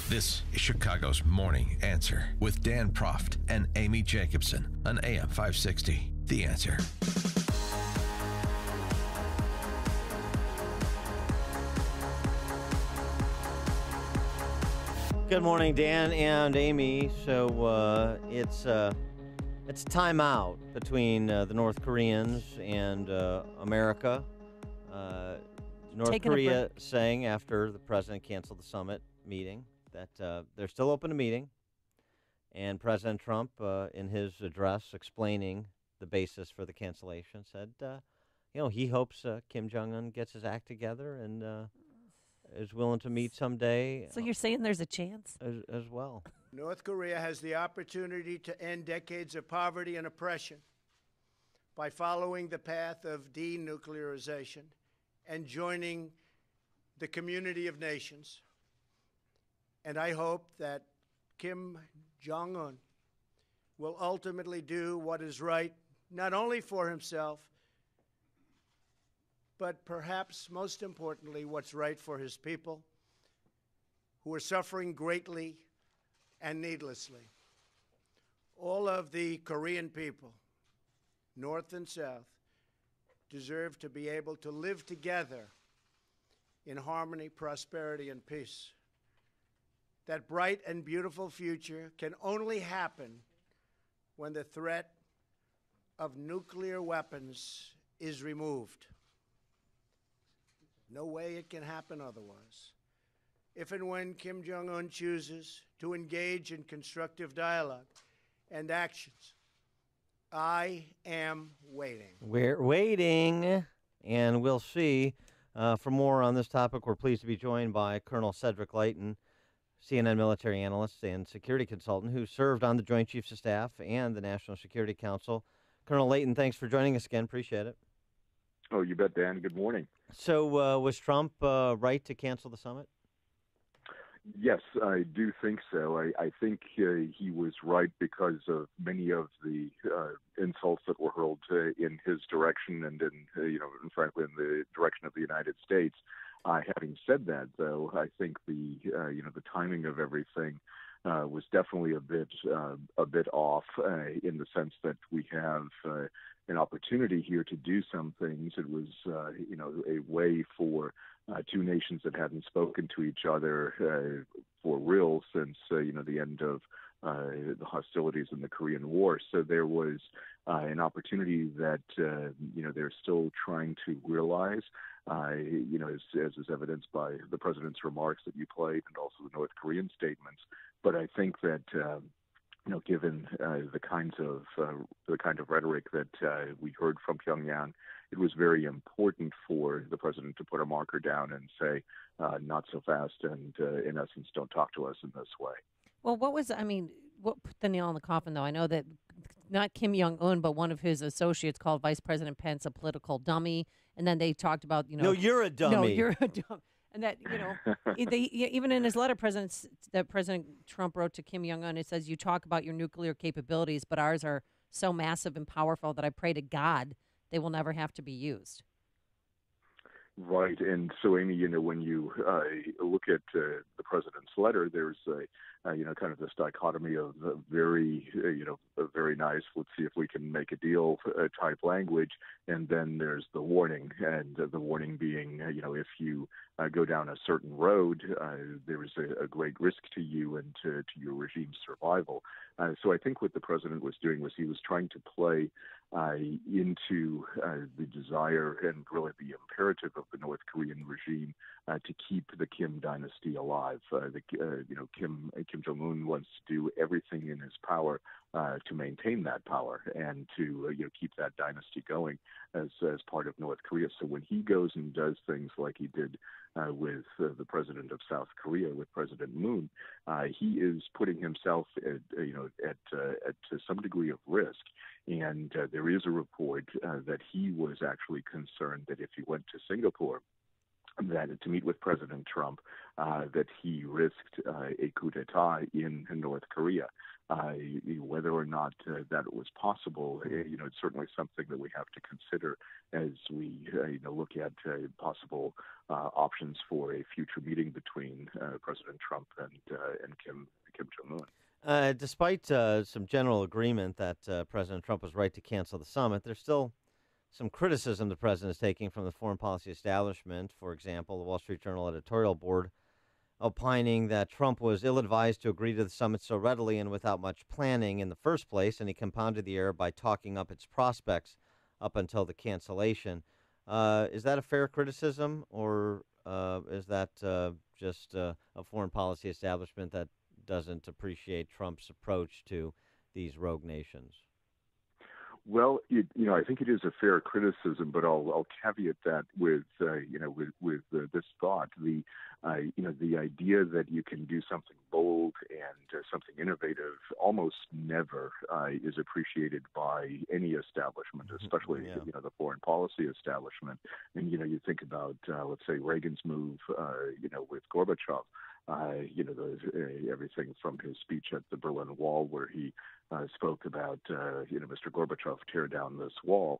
This is Chicago's Morning Answer with Dan Proft and Amy Jacobson on AM 560. The Answer. Good morning, Dan and Amy. So it's time out between the North Koreans and America. North Korea saying after the president canceled the summit meeting that they're still open to meeting. And President Trump, in his address explaining the basis for the cancellation, said, he hopes Kim Jong-un gets his act together and is willing to meet someday. So you're saying there's a chance? As well. North Korea has the opportunity to end decades of poverty and oppression by following the path of denuclearization and joining the community of nations. And I hope that Kim Jong-un will ultimately do what is right, not only for himself, but perhaps most importantly, what's right for his people, who are suffering greatly and needlessly. All of the Korean people, North and South, deserve to be able to live together in harmony, prosperity, and peace. That bright and beautiful future can only happen when the threat of nuclear weapons is removed. No way it can happen otherwise. If and when Kim Jong-un chooses to engage in constructive dialogue and actions, I am waiting. We're waiting, and we'll see. For more on this topic, we're pleased to be joined by Colonel Cedric Leighton, CNN military analyst and security consultant who served on the Joint Chiefs of Staff and the National Security Council. Colonel Leighton, thanks for joining us again. Appreciate it. Oh, you bet, Dan. Good morning. So was Trump right to cancel the summit? Yes, I do think so. I think he was right because of many of the insults that were hurled in his direction and and frankly, in the direction of the United States. Having said that, though, I think the timing of everything was definitely a bit off in the sense that we have an opportunity here to do some things. It was a way for two nations that hadn't spoken to each other for real since the end of the hostilities in the Korean War. So there was an opportunity that they're still trying to realize. As is evidenced by the president's remarks that you played, and also the North Korean statements. But I think that given the kind of rhetoric that we heard from Pyongyang, it was very important for the president to put a marker down and say, not so fast, and in essence, don't talk to us in this way. Well, what put the nail in the coffin, though? I know that not Kim Jong-un, but one of his associates called Vice President Pence a political dummy. And then they talked about, No, you're a dummy. No, you're a dummy. And that, even in his letter, President Trump wrote to Kim Jong-un, it says, you talk about your nuclear capabilities, but ours are so massive and powerful that I pray to God they will never have to be used. Right. And so, Amy, when you look at the president's letter, there's kind of this dichotomy of very nice, let's see if we can make a deal type language. And then there's the warning, and the warning being, if you go down a certain road, there is a great risk to you and to your regime's survival. So I think what the president was doing was he was trying to play into the desire and really the imperative of the North Korean regime to keep the Kim dynasty alive. Kim Jong-un wants to do everything in his power to maintain that power and to keep that dynasty going as part of North Korea. So when he goes and does things like he did with the president of South Korea, with President Moon, he is putting himself to some degree of risk. And there is a report that he was actually concerned that if he went to Singapore, that to meet with President Trump, that he risked a coup d'état in North Korea. Whether or not that was possible, it's certainly something that we have to consider as we look at possible options for a future meeting between President Trump and Kim Jong-un. Despite some general agreement that President Trump was right to cancel the summit, there's still some criticism the president is taking from the foreign policy establishment. For example, the Wall Street Journal editorial board opining that Trump was ill-advised to agree to the summit so readily and without much planning in the first place, and he compounded the error by talking up its prospects up until the cancellation. Is that a fair criticism, or is that just a foreign policy establishment that doesn't appreciate Trump's approach to these rogue nations? Well, I think it is a fair criticism, but I'll caveat that with this thought: the idea that you can do something bold and something innovative almost never is appreciated by any establishment, especially the foreign policy establishment. And you think about let's say Reagan's move, with Gorbachev. Everything from his speech at the Berlin Wall, where he spoke about, Mr. Gorbachev, tear down this wall.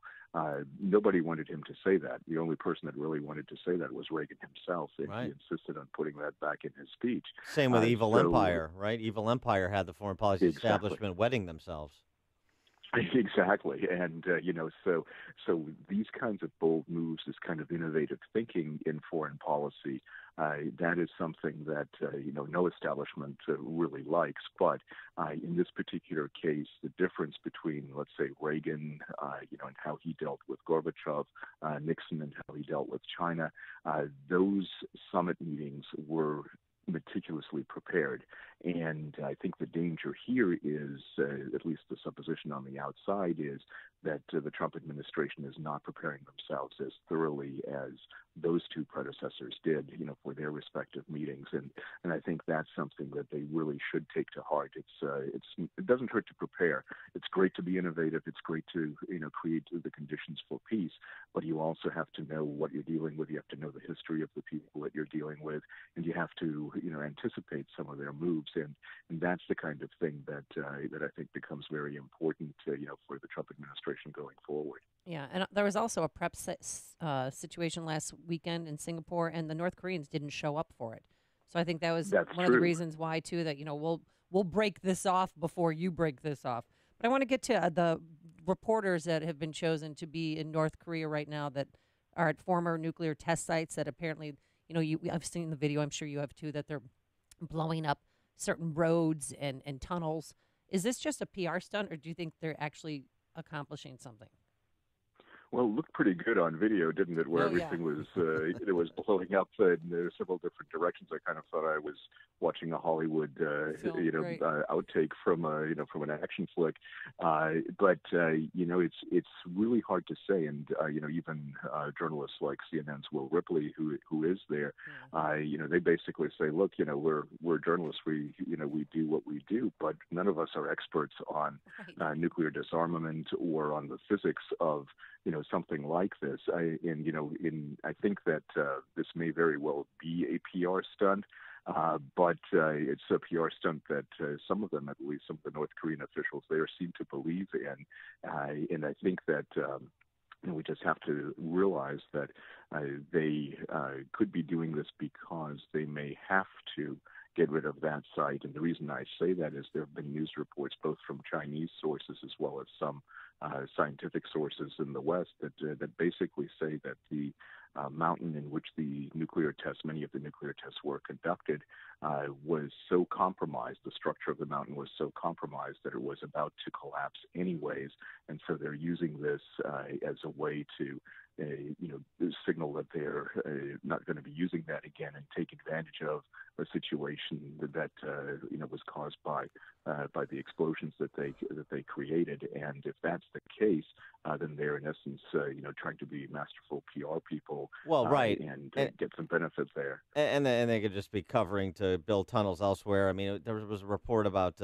Nobody wanted him to say that. The only person that really wanted to say that was Reagan himself, and he insisted on putting that back in his speech. Same with Evil Empire, right? Evil Empire had the foreign policy establishment wedding themselves. Exactly, and so these kinds of bold moves, this kind of innovative thinking in foreign policy, that is something that no establishment really likes. But in this particular case, the difference between, let's say, Reagan, and how he dealt with Gorbachev, Nixon, and how he dealt with China, those summit meetings were meticulously prepared. And I think the danger here is, at least the supposition on the outside is, that the Trump administration is not preparing themselves as thoroughly as those two predecessors did, for their respective meetings. And I think that's something that they really should take to heart. It doesn't hurt to prepare. It's great to be innovative. It's great to, create the conditions for peace. But you also have to know what you're dealing with. You have to know the history of the people that you're dealing with, and you have to, anticipate some of their moves. And that's the kind of thing that I think becomes very important, for the Trump administration going forward. Yeah, and there was also a prep situation last weekend in Singapore, and the North Koreans didn't show up for it. So I think that's one of the reasons why, too, that we'll break this off before you break this off. But I want to get to the reporters that have been chosen to be in North Korea right now that are at former nuclear test sites that apparently, I've seen the video, I'm sure you have too, that they're blowing up certain roads and tunnels. Is this just a PR stunt, or do you think they're actually accomplishing something? Well, it looked pretty good on video, didn't it? Where everything was, it was blowing up in several different directions. I kind of thought I was watching a Hollywood, outtake from an action flick. But it's really hard to say. And even journalists like CNN's Will Ripley, who is there, they basically say, look, we're journalists. We do what we do, but none of us are experts on nuclear disarmament or on the physics of something like this. I think that this may very well be a PR stunt, but it's a PR stunt that some of them, at least some of the North Korean officials there, seem to believe in. And I think that we just have to realize that they could be doing this because they may have to get rid of that site. And the reason I say that is there have been news reports both from Chinese sources as well as some scientific sources in the West that basically say that the mountain in which many of the nuclear tests were conducted, was so compromised, the structure of the mountain was so compromised that it was about to collapse anyways. And so they're using this as a way to signal that they're not going to be using that again and take advantage of a situation that was caused by the explosions that they created. And if that's the case, then they're in essence trying to be masterful PR people. Well, right, and get some benefits there. And they could just be covering to build tunnels elsewhere. I mean, there was a report about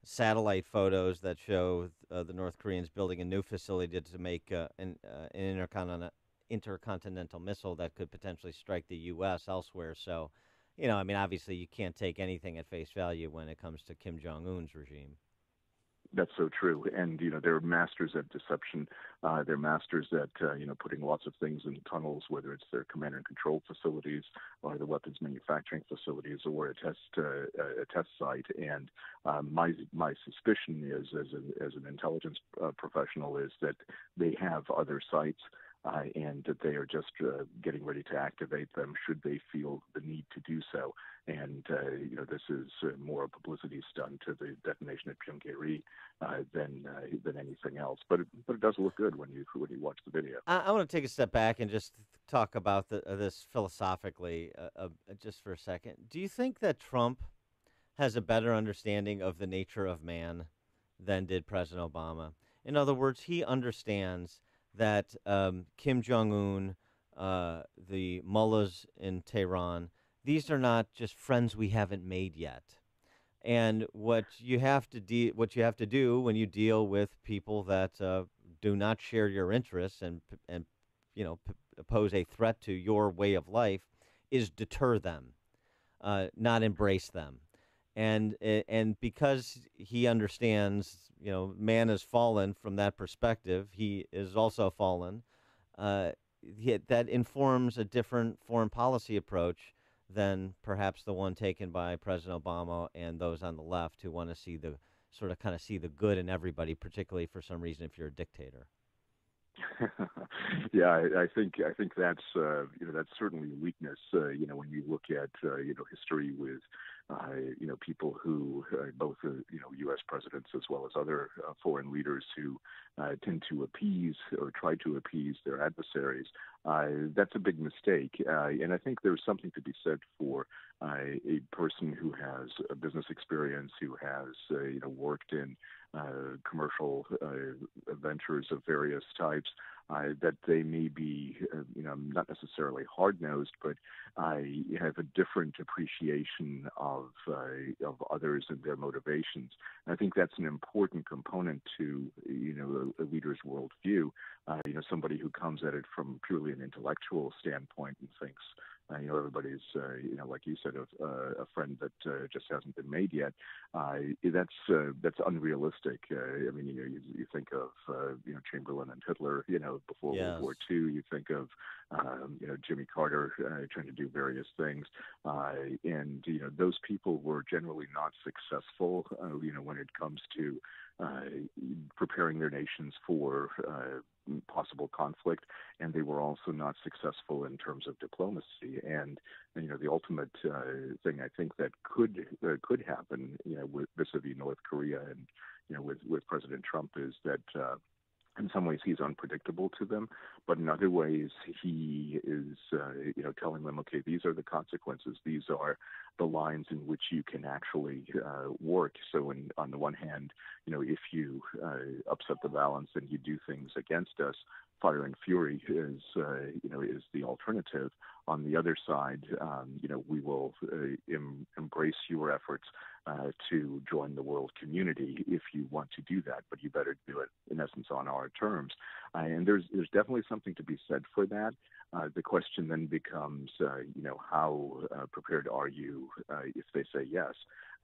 satellite photos that show the North Koreans building a new facility to make an intercontinental missile that could potentially strike the U.S. elsewhere. So, you know, I mean, obviously you can't take anything at face value when it comes to Kim Jong-un's regime. That's so true. And, you know, they're masters at deception. They're masters at, you know, putting lots of things in tunnels, whether it's their command and control facilities or the weapons manufacturing facilities or a test site. And my suspicion is, as an intelligence professional, is that they have other sites and that they are just getting ready to activate them should they feel the need to do so. And, you know, this is more a publicity stunt to the detonation at Pyongyang than anything else. But it does look good when you watch the video. I want to take a step back and just talk about this philosophically just for a second. Do you think that Trump has a better understanding of the nature of man than did President Obama? In other words, he understands that Kim Jong-un, the mullahs in Tehran, these are not just friends we haven't made yet. And what you have to do when you deal with people that do not share your interests and you know pose a threat to your way of life is deter them, not embrace them. And because he understands, you know, man has fallen from that perspective, he is also fallen. That informs a different foreign policy approach than perhaps the one taken by President Obama and those on the left who want to see the see the good in everybody, particularly for some reason if you're a dictator. Yeah, I think that's you know, that's certainly weakness. You know, when you look at you know, history with you know, people who both you know, U.S. presidents as well as other foreign leaders who tend to appease or try to appease their adversaries. That's a big mistake, and I think there's something to be said for a person who has a business experience, who has you know, worked in commercial ventures of various types, that they may be, you know, not necessarily hard-nosed, but have a different appreciation of others and their motivations. And I think that's an important component to, you know, a leader's worldview. You know, somebody who comes at it from purely an intellectual standpoint and thinks, you know, everybody's, you know, like you said, a friend that just hasn't been made yet. That's unrealistic. I mean, you know, you think of, you know, Chamberlain and Hitler, you know, before Yes. World War II. You think of, you know, Jimmy Carter trying to do various things, and you know, those people were generally not successful. You know, when it comes to preparing their nations for possible conflict, and they were also not successful in terms of diplomacy. And you know, the ultimate thing I think that could happen, you know, with vis-a-vis North Korea and, you know, with President Trump is that in some ways he's unpredictable to them, but in other ways he is, you know, telling them, okay, these are the consequences. These are the lines in which you can actually work. So on the one hand, you know, if you upset the balance and you do things against us, fire and fury is, you know, is the alternative. On the other side, you know, we will embrace your efforts to join the world community if you want to do that, but you better do it, in essence, on our terms. And there's definitely something to be said for that. The question then becomes, you know, how prepared are you if they say yes?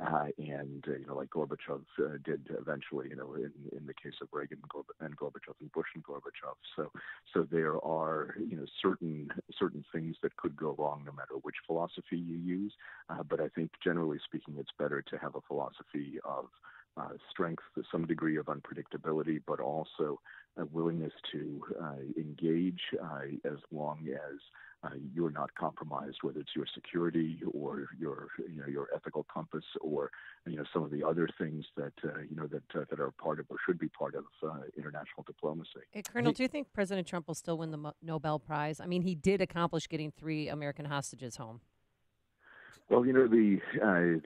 And you know, like Gorbachev did eventually, you know, in the case of Reagan and Gorbachev and Bush and Gorbachev. So there are, you know, certain things that could go wrong no matter which philosophy you use. But I think generally speaking, it's better to have a philosophy of strength, some degree of unpredictability, but also a willingness to engage as long as you're not compromised, whether it's your security or your, you know, your ethical compass, or, you know, some of the other things that you know, that are part of or should be part of international diplomacy. Hey, Colonel, do you think President Trump will still win the Nobel Prize? I mean, he did accomplish getting 3 American hostages home. Well, you know, the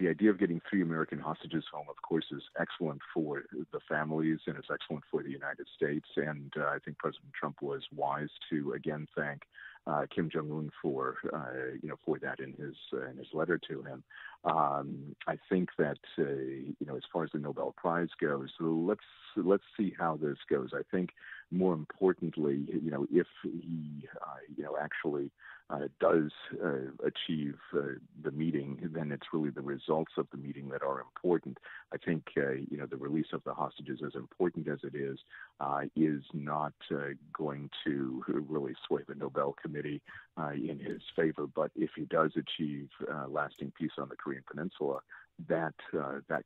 idea of getting 3 American hostages home, of course, is excellent for the families, and it's excellent for the United States. And I think President Trump was wise to again thank Kim Jong-un for you know, for that in his letter to him. I think that you know, as far as the Nobel Prize goes, let's see how this goes. I think more importantly, if he, actually does achieve the meeting, then it's really the results of the meeting that are important. I think, the release of the hostages, as important as it is not going to really sway the Nobel Committee in his favor. But if he does achieve lasting peace on the Korean Peninsula, that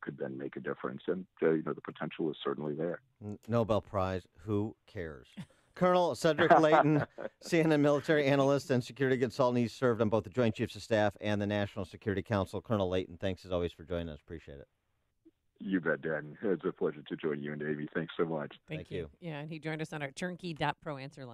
could then make a difference, and the potential is certainly there. Nobel Prize, who cares? Colonel Cedric Leighton, CNN military analyst and security consultant. He's served on both the Joint Chiefs of Staff and the National Security Council. Colonel Leighton, thanks as always for joining us. Appreciate it. You bet, Dan. It's a pleasure to join you and Amy. Thanks so much. Thank you. Yeah, and he joined us on our turnkey.pro answer line.